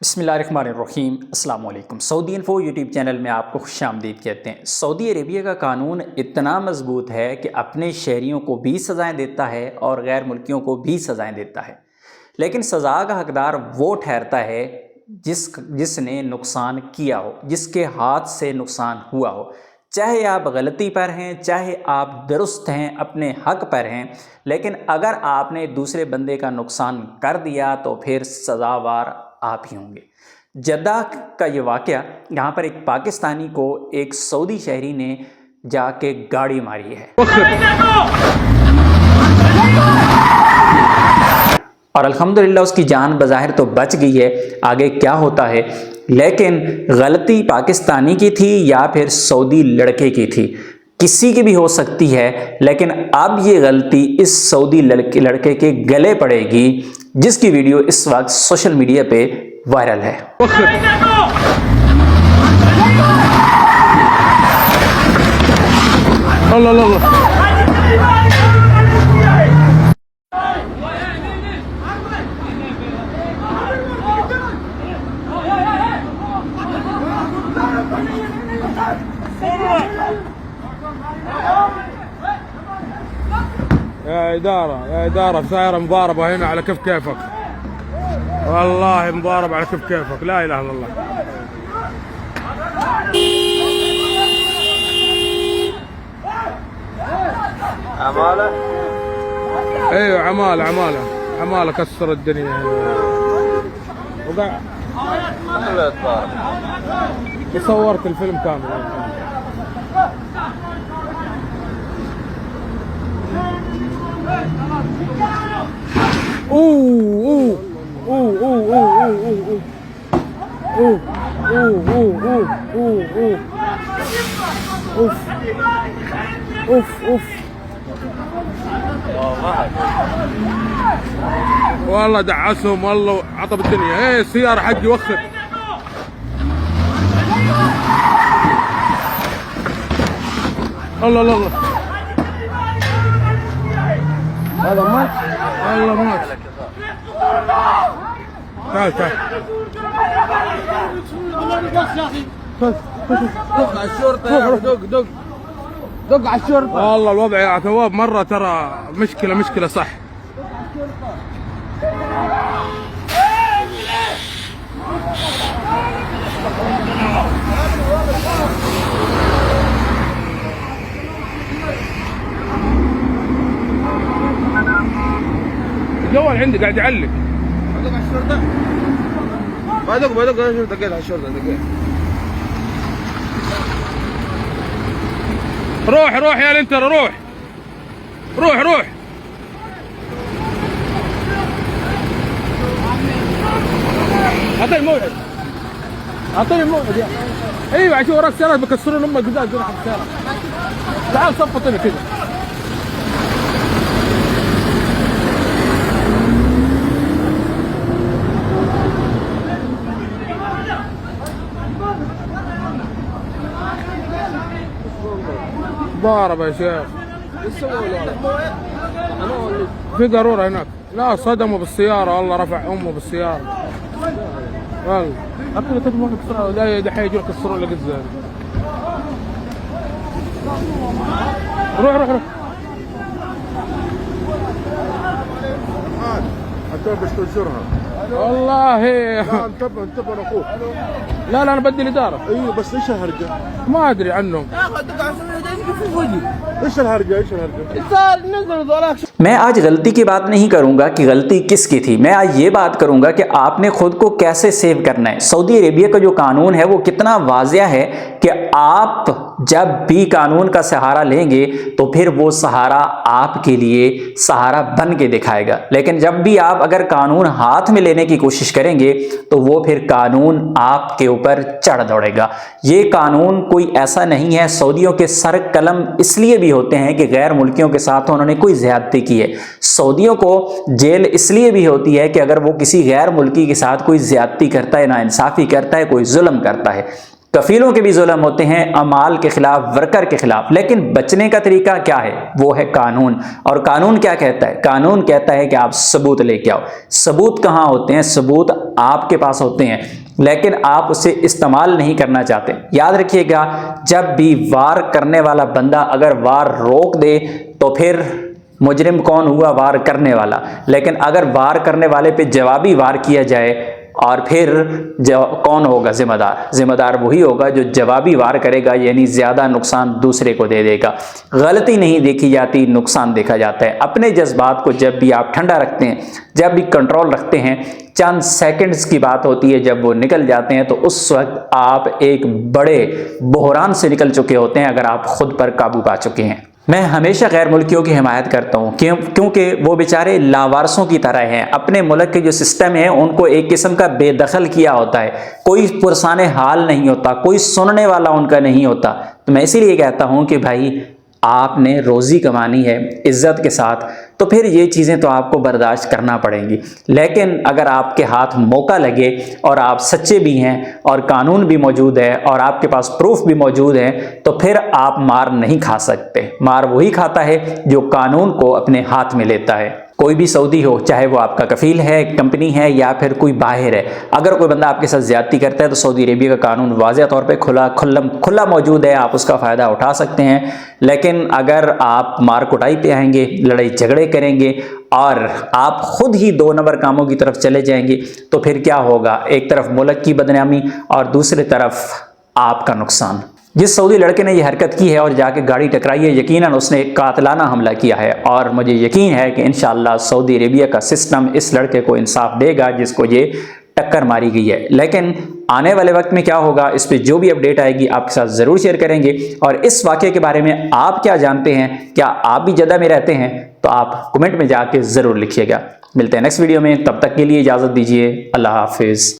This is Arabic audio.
बिस्मिल्लाहिर्रहमानिर्रहीम अस्सलाम वालेकुम। सऊदी इन्फो यूट्यूब चैनल में आपको खुशामदीद कहते हैं। सऊदी अरेबिया का कानून इतना मजबूत है कि अपने शहरियों को भी सज़ाएं देता है और गैर मुल्कियों को भी सज़ाएं देता है, लेकिन सज़ा का हकदार वो ठहरता है जिसने नुकसान किया हो, जिसके हाथ से नुकसान हुआ हो। चाहे आप गलती पर हैं, चाहे आप दुरुस्त हैं, अपने हक पर हैं, लेकिन अगर आपने दूसरे बंदे का नुकसान कर दिया तो फिर सज़ावार आप ही होंगे। जद्दा का ये वाक़या, यहाँ पर एक पाकिस्तानी को एक सऊदी शहरी ने जाके गाड़ी मारी है और अल्हम्दुलिल्लाह उसकी जान बज़ाहिर तो बच गई है। आगे क्या होता है, लेकिन गलती पाकिस्तानी की थी या फिर सऊदी लड़के की थी, किसी की भी हो सकती है, लेकिन अब ये गलती इस सऊदी लड़के के गले पड़ेगी, जिसकी वीडियो इस वक्त सोशल मीडिया पे वायरल है। يا إدارة صايرة مضاربة هنا على كيفك، والله مضاربة على كيفك، لا إله إلا الله. عمالة؟ ايوه عمالة كسر الدنيا وقع. صورت الفيلم كامل. اوه اوه اوه اوه اوه اوه اوه اوه اوف اوف اوف. والله دعسهم، والله عطب الدنيا. ايه السيارة حقي وخر. الله الله الله، هذا مات، والله مات. تعال تعال دق على الشرطة يا دق على الشرطة. والله الوضع يا ثواب مرة ترى مشكلة صح. الجوال عندي قاعد يعلق. بدق على الشرطة. بدق على الشرطة، دقيت على الشرطة دقيت. روح يا الانتر، روح. اعطيني موعد يا ايوه، عشان وراك سيارات بكسرون امك قدام جناح السيارة. تعال صفط لي كذا. ضارب يا شيخ. في قارورة هناك. لا صدموا بالسيارة، والله رفع امه بالسيارة. والله اكل تدموا كسروا، لا دحين يجون يكسرون لك الزين. روح حتى باش تنشرها. والله لا انتبه اخوك. لا انا بدي الاداره. ايوه بس ايش الهرجه؟ ما ادري عنهم. ايش الهرجه؟ मैं आज गलती की बात नहीं करूंगा कि गलती किसकी थी, मैं आज ये बात करूंगा कि आपने खुद को कैसे सेव करना है। सऊदी अरेबिया का जो कानून है वो कितना वाज़िया है कि आप जब भी कानून का सहारा लेंगे तो फिर वो सहारा आपके लिए सहारा बन के दिखाएगा, लेकिन जब भी आप अगर कानून हाथ में लेने की कोशिश करेंगे तो वो फिर कानून आपके ऊपर चढ़ दौड़ेगा। ये कानून कोई ऐसा नहीं है, सऊदियों के सर कलम इसलिए भी होते हैं कि गैर मुल्कियों के साथ उन्होंने कोई ज़्यादती की है। सऊदियों को जेल इसलिए भी होती है कि अगर वो किसी गैर मुल्की के साथ कोई ज़्यादती करता है, नाइंसाफ़ी करता है, कोई जुल्म करता है। کفیلوں کے بھی ظلم ہوتے ہیں عمال کے خلاف، ورکر کے خلاف، لیکن بچنے کا طریقہ کیا ہے؟ وہ ہے قانون۔ اور قانون کیا کہتا ہے؟ قانون کہتا ہے کہ آپ ثبوت لے کے آؤ۔ ثبوت کہاں ہوتے ہیں؟ ثبوت آپ کے پاس ہوتے ہیں لیکن آپ اسے استعمال نہیں کرنا چاہتے۔ یاد رکھیے گا، جب بھی وار کرنے والا بندہ اگر وار روک دے تو پھر مجرم کون ہوا؟ وار کرنے والا۔ لیکن اگر وار کرنے والے پہ جوابی وار کیا جائے اور پھر کون ہوگا ذمہ دار؟ ذمہ دار وہی ہوگا جو جوابی وار کرے گا، یعنی زیادہ نقصان دوسرے کو دے دے گا۔ غلطی نہیں دیکھی جاتی، نقصان دیکھا جاتا ہے۔ اپنے جذبات کو جب بھی آپ ٹھنڈا رکھتے ہیں، جب بھی کنٹرول رکھتے ہیں، چند سیکنڈز کی بات ہوتی ہے، جب وہ نکل جاتے ہیں تو اس وقت آپ ایک بڑے بحران سے نکل چکے ہوتے ہیں اگر آپ خود پر قابو پا چکے ہیں۔ میں ہمیشہ غیر ملکیوں کی حمایت کرتا ہوں کیونکہ وہ بیچارے لاوارثوں کی طرح ہیں۔ اپنے ملک کے جو سسٹم ہے ان کو ایک قسم کا بے دخل کیا ہوتا ہے، کوئی پرسان حال نہیں ہوتا، کوئی سننے والا ان کا نہیں ہوتا۔ تو میں اسی لیے کہتا ہوں کہ بھائی آپ نے روزی کمانی ہے عزت کے ساتھ، تو پھر یہ چیزیں تو آپ کو برداشت کرنا پڑیں گی۔ لیکن اگر آپ کے ہاتھ موقع لگے اور آپ سچے بھی ہیں اور قانون بھی موجود ہے اور آپ کے پاس پروف بھی موجود ہے تو پھر آپ مار نہیں کھا سکتے۔ مار وہی کھاتا ہے جو قانون کو اپنے ہاتھ میں لیتا ہے۔ کوئی بھی سعودی ہو، چاہے وہ آپ کا کفیل ہے، کمپنی ہے یا پھر کوئی باہر ہے، اگر کوئی بندہ آپ کے ساتھ زیادتی کرتا ہے تو سعودی عربیہ کا قانون واضح طور پہ کھلا موجود ہے، آپ اس کا فائدہ اٹھا سکتے ہیں۔ لیکن اگر آپ مار کٹائی پہ آئیں گے، لڑائی جھگڑے کریں گے اور آپ خود ہی 2 نمبر کاموں کی طرف چلے جائیں گے تو پھر کیا ہوگا؟ ایک طرف ملک کی بدنامی اور دوسری طرف آپ کا نقصان۔ جس سعودی لڑکے نے یہ حرکت کی ہے اور جا کے گاڑی ٹکرائی ہے، یقیناً اس نے ایک قاتلانہ حملہ کیا ہے، اور مجھے یقین ہے کہ انشاءاللہ سعودی عربیہ کا سسٹم اس لڑکے کو انصاف دے گا جس کو یہ ٹکر ماری گئی ہے۔ لیکن آنے والے وقت میں کیا ہوگا، اس پہ جو بھی اپڈیٹ آئے گی آپ کے ساتھ ضرور شیئر کریں گے۔ اور اس واقعے کے بارے میں آپ کیا جانتے ہیں؟ کیا آپ بھی جدہ میں رہتے ہیں؟ تو آپ کمنٹ میں جا کے ضرور لکھیے گا۔ ملتے ہیں نیکسٹ ویڈیو میں، تب تک کے لیے اجازت دیجیے۔ اللہ حافظ۔